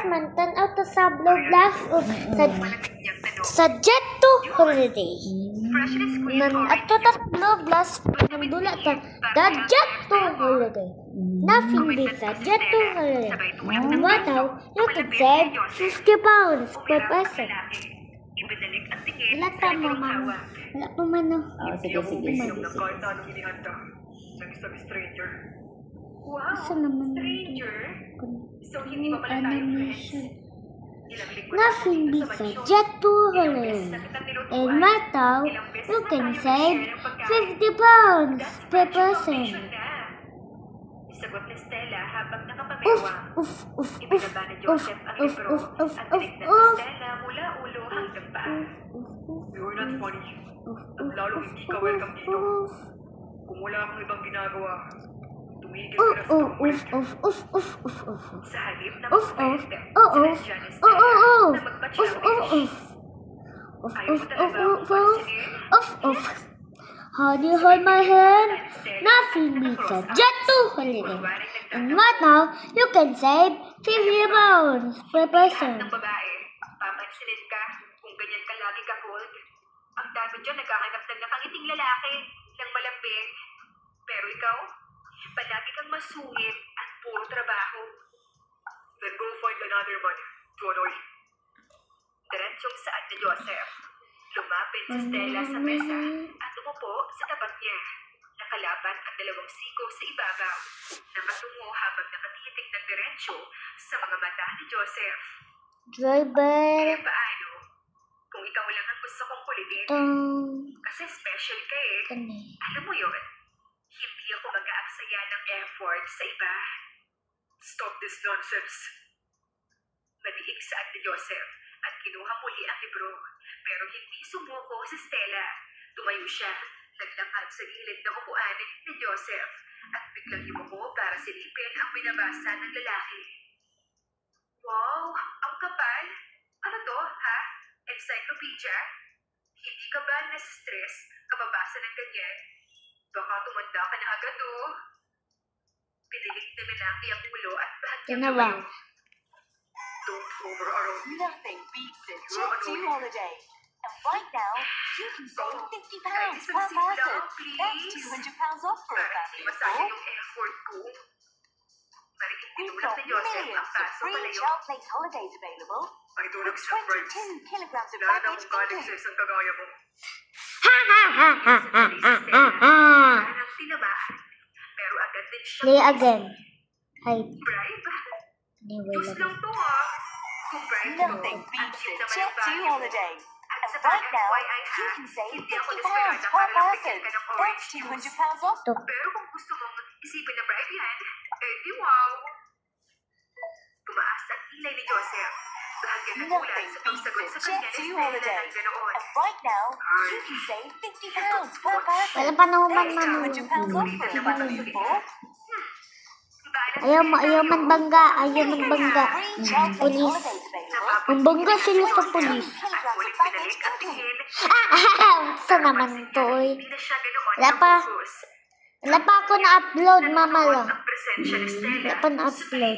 man tanaw ta sa Blast o sa Jet to Holiday. Ato ta Blast nandula ta the Jet to Holiday. Nothing beats a Jet to Holiday. Mataw, you can save 50 pounds per person. Wala pa man. Wala pa man. Sige. Wow, Asa naman stranger? So, hindi pa pala tayo animation. friends. Nothing beats a Jet to Holiday. In Mataw, you can save 50 pounds per person. Sagot ni Stella habang Oof, nakapagawa. oof, oof, oof, Ibinaba ni oof, Joseph ang oof, libro oof, oof, at oof, tinignan ni oof. Stella mula ulo hanggang paa. You're not funny. At lalong hindi ka welcome dito. Kung wala akong ibang ginagawa, tumigil ka na sa Sa halip na Oof, oof, magpapayete, oof, sinadya ni oof, Stella oof, na magpa-challenge. Ayaw mo talaga akong pansinin? oof, oof. How do you hold my hand? Nothing beats a Jet to Holiday. In Mataw, you can save 50 pounds per person. Lahat ng babae, papansinin ka kung ganyan ka lagi ka-cold. Ang dami dyan naghahanap ng nakangiting lalaki ng malambing. Pero ikaw, palagi kang masungit at puro trabaho. Then go find another man, Jonoy. Diretsong saad ni Joseph. Lumapit si Stella sa mesa at umupo sa tapat niya. Nakalaban ang dalawang siko sa ibabaw. Nakatungo habang nakatitig ng diretsyo sa mga mata ni Joseph. Driver. Kaya paano? Kung ikaw lang ang gusto kong kulitin, kasi special ka eh. Alam mo yun, hindi ako mag-aaksaya ng effort sa iba. Stop this nonsense. Madiig saad ni Joseph at kinuha muli ang libro. Pero hindi sumuko si Stella. Tumayo siya, naglakad sa gilid ng upuan ni Joseph at biglang yumuko para silipin ang binabasa ng lalaki. Wow, ang kapal. Ano to, ha? Encyclopedia? Hindi ka ba nasa-stress kababasa ng ganyan? Baka tumanda ka na agad, oh. Pinilig na Milaki ang ulo at bahagyang Yan na ba? lumayo. Don't over-arrow me. Nothing beats a Jet to Holiday. And right now, you can save £50 per person. That's £200 off for a Para hindi family of masayang 4. yung effort ko. Mariing We've tinulak got ni Joseph millions ang of paso free palayo. child place holidays available I don't with accept bribes. 22 kilograms of Lahat baggage akong galing sa included. isang kagaya mo. Parang tinamaan. Pero agad din siya. Play again. Hi. Bribe? Anyway, Diyos lang to ha. Kung bribe to, Nothing ang beats cute a naman Jet ang to value mo. Holiday. At And saka right now, FYI ha, you can save hindi ako £50 desperada per para lang person. bigyan ka ng That's orange juice. £200 off. Pero kung gusto mong isipin na bribe yan, eh di wow. Tumaas ang kilay ni Joseph. Bahagyang nagulat Nothing sa beats pagsagot a sa Jet kanya ni to Stella Holiday. ng ganoon. And right now, you can save £50 per person. Wala pa naman That's man. £200 off for a family of 4. Ayaw man bangga. Ayaw man bangga. Free child place Police. holidays available. Ang bangga sila sa polis. At muling pinalik ang tingin. Sa naman to eh. Hindi na siya ganoon Wala pa. focus. Wala pa ako na-upload, mama lang. Ang presensya ni Stella Wala pa na-upload.